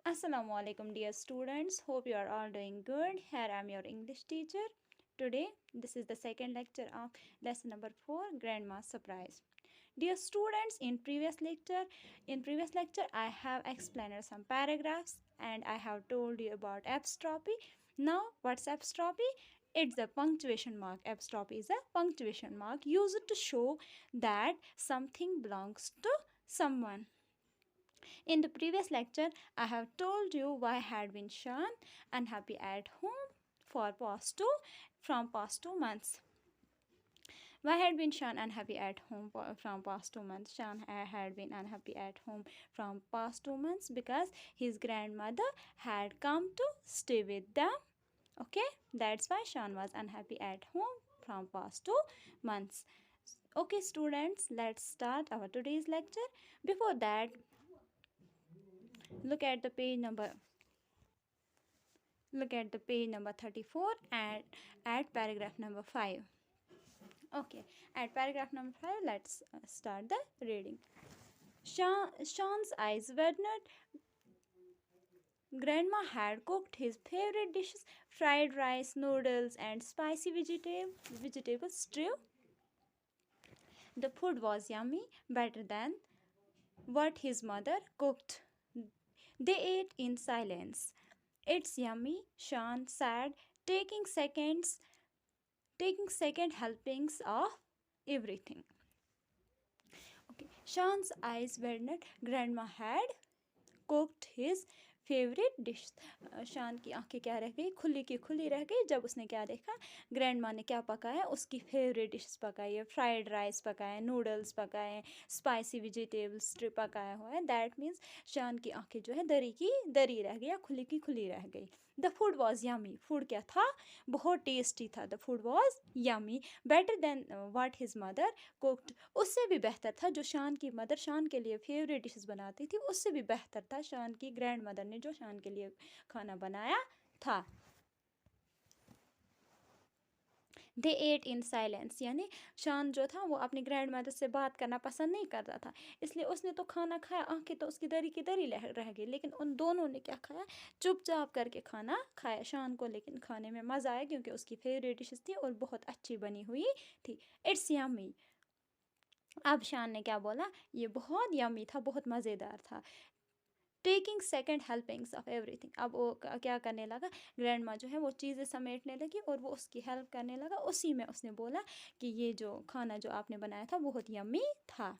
Assalamu alaikum, dear students. Hope you are all doing good. Here I am your English teacher. Today, this is the second lecture of lesson number 4, Grandma's Surprise. Dear students, in previous lecture, I have explained some paragraphs and I have told you about apostrophe. Now, what's apostrophe? It's a punctuation mark. Apostrophe is a punctuation mark used to show that something belongs to someone. In the previous lecture, I have told you why had been Shan unhappy at home for past two from past 2 months. Why had been Shan unhappy at home from past 2 months? Shan had been unhappy at home from past 2 months because his grandmother had come to stay with them. Okay, that's why Shan was unhappy at home from past 2 months. Okay, students, let's start our today's lecture. Before that, look at the page number look at the page number 34 and at paragraph number 5. Okay, at paragraph number 5, let's start the reading. Sean's eyes widened. Grandma had cooked his favorite dishes, fried rice, noodles, and spicy vegetable stew. The food was yummy, better than what his mother cooked. They ate in silence. It's yummy, Sean said, taking second helpings of everything. Okay. Sean's eyes widened. Grandma had cooked his favourite dish. शान की आंखें क्या रह गई, खुली की खुली रह गई जब उसने क्या देखा, ग्रैंडमा ने क्या पकाया, उसकी फेवरेट डिशेस पकाई है, फ्राइड राइस पकाए, नूडल्स पकाए, स्पाइसी वेजिटेबल्स पकाया हुआ है. दैट मीन्स शान की आंखें जो है दरी की दरी रह गई या खुली की खुली रह गई. The food was yummy. Food क्या था, बहुत टेस्टी था. The food was yummy, better than what his mother cooked. उससे भी बेहतर था जो शान की मदर शान के लिए फेवरेट डिशेस बनाती थी, उससे भी बेहतर था शान की ग्रैंड मदर ने जो शान के लिए खाना बनाया था. दे एट इन साइलेंस, यानी शान जो था वो अपनी ग्रैंड मदर से बात करना पसंद नहीं करता था, इसलिए उसने तो खाना खाया, आंखें तो उसकी दरी की दरी रह गई, लेकिन उन दोनों ने क्या खाया, चुपचाप करके खाना खाया. शान को लेकिन खाने में मज़ा आया क्योंकि उसकी फेवरेट डिशेस थी और बहुत अच्छी बनी हुई थी. It's yummy. अब शान ने क्या बोला, ये बहुत यम्मी था, बहुत मज़ेदार था. Taking second helpings of everything. अब वो क्या करने लगा, ग्रैंड माँ जो है वो चीज़ें समेटने लगी और वो उसकी हेल्प करने लगा. उसी में उसने बोला कि ये जो खाना जो आपने बनाया था बहुत यम्मी था.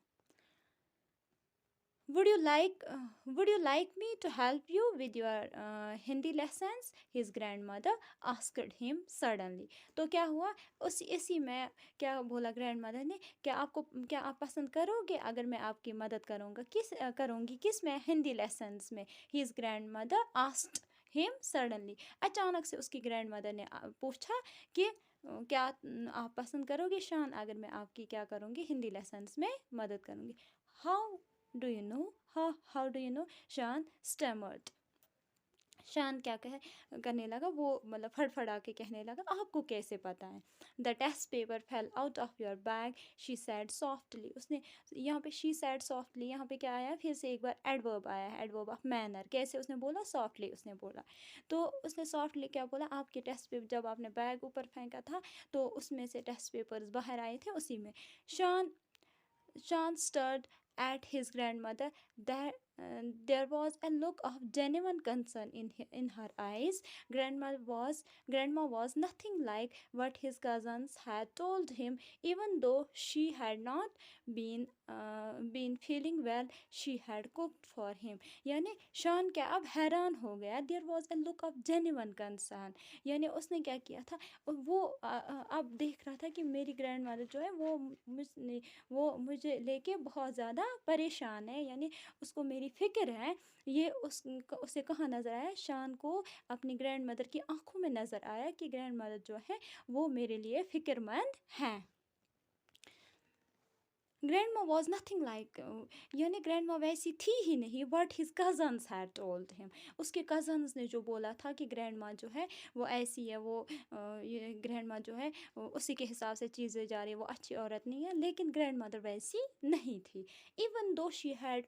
Would you like me to help you with your Hindi lessons? His grandmother asked him suddenly. तो क्या हुआ, इसी में क्या बोला ग्रैंड मदर ने, क्या आप पसंद करोगे अगर मैं आपकी मदद करूँगी किस में, हिंदी लेसन्स में. His grandmother asked him suddenly. अचानक से उसकी ग्रैंड मदर ने पूछा कि क्या आप पसंद करोगे शान अगर मैं आपकी क्या करूँगी, हिंदी लेसन्स में मदद करूँगी. How do you know, how do you know, शान स्टैमर्ड. शान क्या करने लगा, वो मतलब फड़फड़ा के कहने लगा, आपको कैसे पता है. The test paper fell out of your bag, she said softly. उसने यहाँ पे शी सैड सॉफ्टली, यहाँ पे क्या आया, फिर से एक बार एडवर्ब आया है, एडवर्ब ऑफ मैनर. कैसे उसने बोला, सॉफ्टली उसने बोला. तो उसने सॉफ्टली क्या बोला, आपके टेस्ट पेपर जब आपने बैग ऊपर फेंका था तो उसमें से टेस्ट पेपर्स बाहर आए थे, उसी में. शान stirred at his grandmother. There was a look of genuine concern in her eyes. Grandma was nothing like what his cousins had told him. Even though she had not been feeling well, she had cooked for him. यानी शान क्या अब हैरान हो गया. There was a look of genuine concern, यानी उसने क्या किया था, वो अब देख रहा था कि मेरी ग्रैंड मदर जो है वो मुझे लेके बहुत ज़्यादा परेशान है, यानी उसको मेरी फ़िक्र है. ये उसे कहाँ नज़र आया, शान को अपनी ग्रैंड मदर की आंखों में नज़र आया कि ग्रैंड मदर जो है वो मेरे लिए फ़िक्रमंद हैं. ग्रैंडमा वॉज नथिंग लाइक, यानी ग्रैंडमा वैसी थी ही नहीं, but his cousins had told him. उसके कज़न्स ने जो बोला था कि ग्रैंडमा जो है वो ऐसी है, वो ये ग्रैंडमा जो है उसी के हिसाब से चीज़ें जा रही है, वो अच्छी औरत नहीं है। लेकिन ग्रैंड मदर वैसी नहीं थी। Even though she had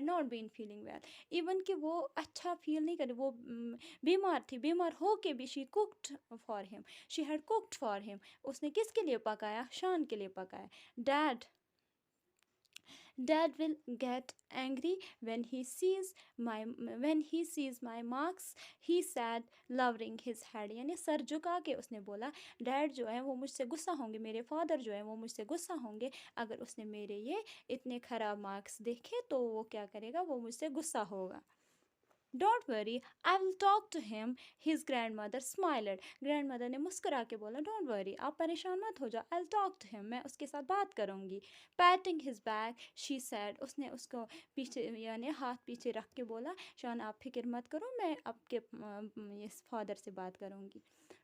not been feeling well, even कि वो अच्छा फील नहीं करे, वो बीमार थी, बीमार हो के भी she cooked for him, she had cooked for him. उसने किसके लिए पकाया? शान के लिए पकाया। Dad Dad will get angry when he sees my marks, he said, lowering his head। यानी सर झुका के उसने बोला, डैड जो है वो मुझसे गुस्सा होंगे, मेरे फादर जो है वो मुझसे गुस्सा होंगे अगर उसने मेरे ये इतने ख़राब मार्क्स देखे, तो वो क्या करेगा, वो मुझसे गुस्सा होगा। Don't worry, I will talk to him, his grandmother smiled. Grandmother ने मुस्कुरा के बोला, डोंट वरी, आप परेशान मत हो जाओ, I will talk to him, मैं उसके साथ बात करूँगी। Patting his back, she said, उसने उसको पीछे यानी हाथ पीछे रख के बोला, शान आप फिक्र मत करो, मैं आपके इस फादर से बात करूँगी।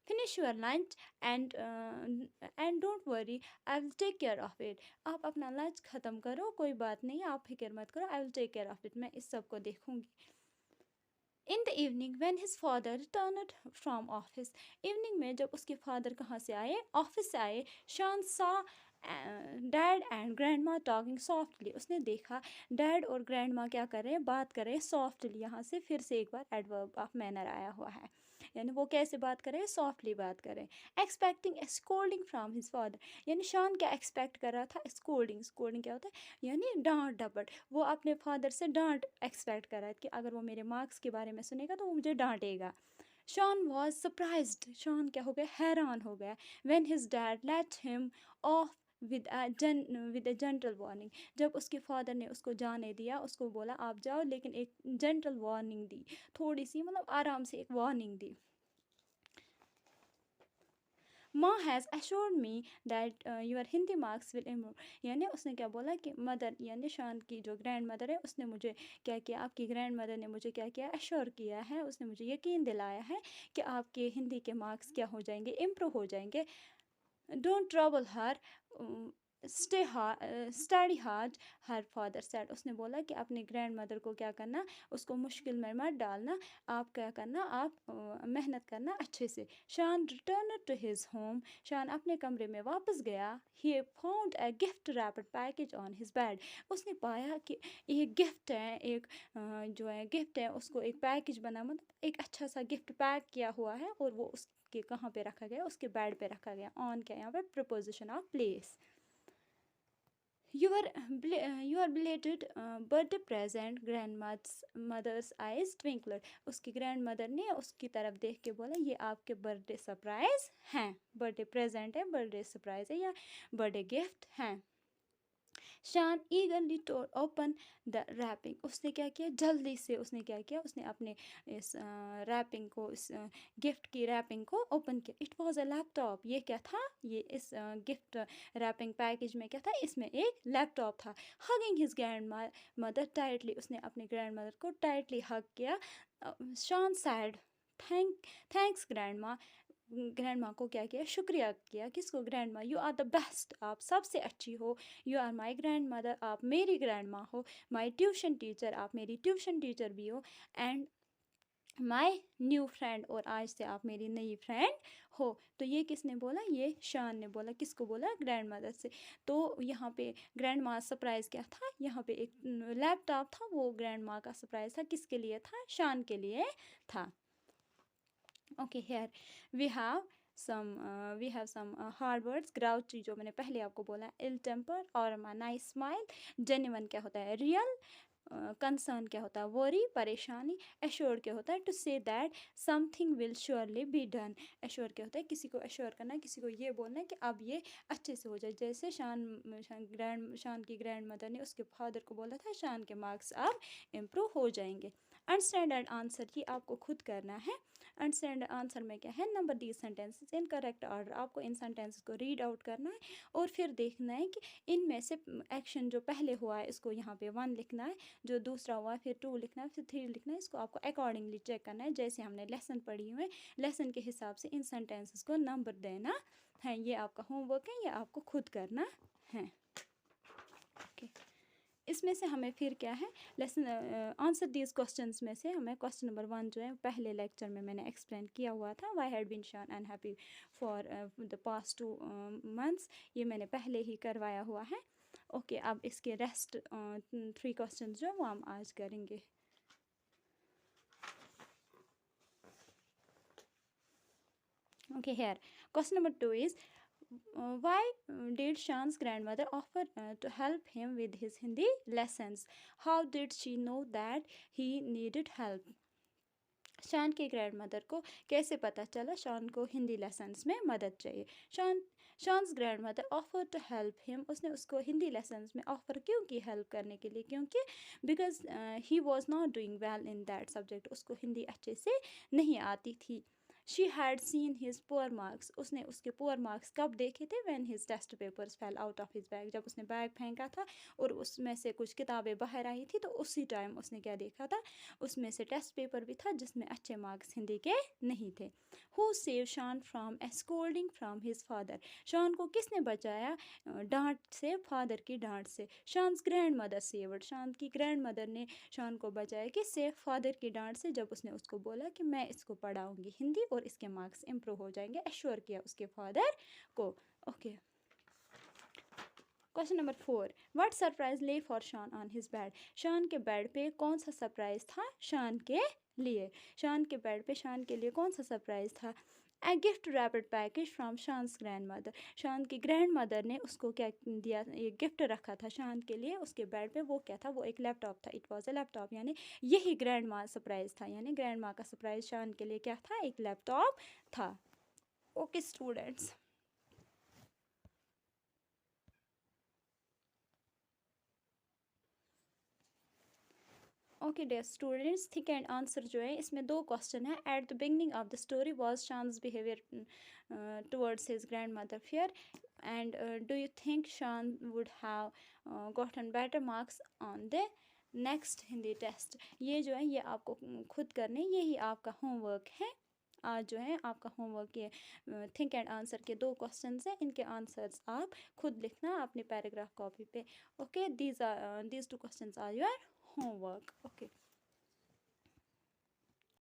Finish your lunch and don't worry, I will take care of it. आप अपना लंच ख़त्म करो, कोई बात नहीं, आप फिक्र मत करो, I will take care of it, मैं इस सब को देखूँगी। In the evening when his father returned from office, evening में जब उसके फादर कहाँ से आए, ऑफिस से आए, शान सा डैड एंड ग्रैंड माँ टॉकिंग सॉफ्टली। उसने देखा डैड और ग्रैंड माँ क्या कर रहे हैं, बात कर रहे हैं सॉफ्टली। यहाँ से फिर से एक बार एडवर्ब ऑफ मैनर आया हुआ है, यानी वो कैसे बात कर रहे हैं, सॉफ्टली बात कर रहे हैं। Expecting a scolding from his father, यानी शान क्या एक्सपेक्ट कर रहा था, स्कोल्डिंग। स्कोल्डिंग क्या होता है, यानी डांट डपट। वो अपने फादर से डांट एक्सपेक्ट कर रहा है कि अगर वो मेरे मार्क्स के बारे में सुनेगा तो वो मुझे डांटेगा। शॉन वॉज सरप्राइज्ड, शॉन क्या हो गया, हैरान हो गया। When his dad let him of with a gentle warning, जब उसके फादर ने उसको जाने दिया, उसको बोला आप जाओ, लेकिन एक जेंटल वार्निंग दी, थोड़ी सी मतलब आराम से एक वार्निंग दी। माँ has assured me that your Hindi marks will improve, यानी उसने क्या बोला कि मदर यानी शान की जो ग्रैंड मदर है उसने मुझे क्या किया, आपकी ग्रैंड मदर ने मुझे क्या किया, एश्योर किया है, उसने मुझे यकीन दिलाया है कि आपके हिंदी के मार्क्स क्या हो जाएंगे, इम्प्रूव हो जाएंगे। Don't trouble her, study hard, her father said. उसने बोला कि अपने ग्रैंड मदर को क्या करना, उसको मुश्किल में मत डालना, आप क्या करना, आप मेहनत करना अच्छे से। शान रिटर्न टू हिज होम, शान अपने कमरे में वापस गया। He found a gift wrapped package on his bed, उसने पाया कि एक गिफ्ट है, एक जो है गिफ्ट है, उसको एक पैकेज बना, मतलब एक अच्छा सा गिफ्ट पैक किया हुआ है, और वो उसके कहाँ पे रखा गया, उसके बेड पे रखा गया। ऑन क्या यहाँ पे preposition of place. Your belated birthday present, grandmother's eyes twinkled। उसकी ग्रैंड मदर ने उसकी तरफ देख के बोला, ये आपके बर्थडे सरप्राइज हैं, बर्थडे प्रेजेंट है, बर्थडे सरप्राइज है या बर्थडे गिफ्ट हैं। Shan eagerly to open the wrapping, उसने क्या किया, जल्दी से उसने क्या किया, उसने अपने इस रैपिंग को, इस गिफ्ट की रैपिंग को ओपन किया। इट वॉज अ लैपटॉप, ये क्या था, ये इस गिफ्ट रैपिंग पैकेज में क्या था, इसमें एक लैपटॉप था। Hugging his grand mother tightly, उसने अपने ग्रैंड मदर को टाइटली हग किया। शान सैड, थैंक्स ग्रैंड माँ, ग्रैंड माँ को क्या किया, शुक्रिया किया। किसको, ग्रैंड माँ। यू आर द बेस्ट, आप सबसे अच्छी हो। You are my grandmother, आप मेरी ग्रैंड माँ हो। माई ट्यूशन टीचर, आप मेरी ट्यूशन टीचर भी हो। एंड माई न्यू फ्रेंड, और आज से आप मेरी नई फ्रेंड हो। तो ये किसने बोला, ये शान ने बोला। किसको बोला, ग्रैंड मदर से। तो यहाँ पे ग्रैंड माँ सरप्राइज़ क्या था, यहाँ पे एक लैपटॉप था, वो ग्रैंड माँ का सरप्राइज़ था, किसके लिए था, शान के लिए था। Okay, here we have some hard words. Grouchy जो मैंने पहले आपको बोला, इल टेम्पर, और नाइस स्माइल। जेन्युइन क्या होता है, रियल। कंसर्न क्या होता है, वरी, परेशानी। एश्योर क्या होता है, to say that something will surely be done. Assure क्या होता है, किसी को एश्योर करना, किसी को ये बोलना है कि अब ये अच्छे से हो जाए। जैसे शान की ग्रैंड मदर ने उसके फादर को बोला था, शान के मार्क्स अब इम्प्रूव हो जाएंगे। अंडरस्टैंड आंसर, ये आपको खुद करना है। अंडरस्टैंड आंसर में क्या है, number the sentences in correct order. आपको इन सेंटेंसेस को रीड आउट करना है, और फिर देखना है कि इनमें से एक्शन जो पहले हुआ है इसको यहाँ पे 1 लिखना है, जो दूसरा हुआ है फिर 2 लिखना है, फिर 3 लिखना है। इसको आपको अकॉर्डिंगली चेक करना है, जैसे हमने लेसन पढ़ी हुई है, लेसन के हिसाब से इन सेंटेंसेस को नंबर देना है। ये आपका होमवर्क है, ये आपको खुद करना हैं। ओके, इसमें से हमें फिर क्या है, लेसन आंसर दीज क्वेश्चंस में से हमें क्वेश्चन नंबर 1 जो है पहले लेक्चर में मैंने एक्सप्लेन किया हुआ था, why had been Shawn unhappy for the past 2 months, ये मैंने पहले ही करवाया हुआ है। ओके, अब इसके रेस्ट 3 क्वेश्चंस जो वो हम आज करेंगे। Okay, here question number 2 is why did Shan's grandmother offer to help him with his Hindi lessons? How did she know that he needed help? शान के ग्रैंड मदर को कैसे पता चला शान को हिंदी लेसन्स में मदद चाहिए? Shaan's grandmother offer to help him, उसने उसको हिंदी लेसन्स में ऑफर क्यों की हेल्प करने के लिए? क्योंकि because he was not doing well in that subject, उसको हिंदी अच्छे से नहीं आती थी। She had seen his poor marks, उसने उसके पुअर मार्क्स कब देखे थे? When his test papers fell out of his bag, जब उसने बैग फेंका था और उसमें से कुछ किताबें बाहर आई थी, तो उसी टाइम उसने क्या देखा था? उसमें से टेस्ट पेपर भी था जिसमें अच्छे मार्क्स हिंदी के नहीं थे। हु सेव शान from A scolding from his father, शान को किसने बचाया डांट से? फादर की डांट से। शान्स ग्रैंड मदर सेवर्ड, शान की ग्रैंड मदर ने शान को बचाया किससे? फादर की डांट से, जब उसने उसको बोला कि मैं इसको पढ़ाऊंगी हिंदी और इसके मार्क्स इम्प्रूव हो जाएंगे, एश्योर किया उसके फादर को। Okay, question number 4, what surprise ले फॉर शान ऑन हिज बेड, शान के बेड पे कौन सा सरप्राइज था शान के लिए? शान के बेड पे शान के लिए कौन सा सरप्राइज था? A gift wrapped package from Shaan's grandmother, Shaan की ग्रैंड मदर ने उसको क्या दिया? ये गिफ्ट रखा था शान के लिए उसके बेड पे, वो क्या था? वो एक लैपटॉप था। इट वॉज अ लैपटॉप, यानी यही ग्रैंड माँ सरप्राइज था, यानी ग्रैंड माँ का सरप्राइज शान के लिए क्या था? एक लैपटॉप था। Okay students, okay dear students, think and answer जो है इसमें 2 क्वेश्चन है। At the beginning of the story was Shaan's behaviour towards his grandmother fair, and do you think Shaan would have gotten better marks on the next Hindi test? ये जो है ये आपको खुद करने, यही आपका होमवर्क है। आज जो है आपका होमवर्क ये थिंक एंड आंसर के 2 क्वेश्चंस हैं, इनके आंसर्स आप खुद लिखना अपने पैराग्राफ कॉपी पे। Okay, these 2 questions are your homework. Okay.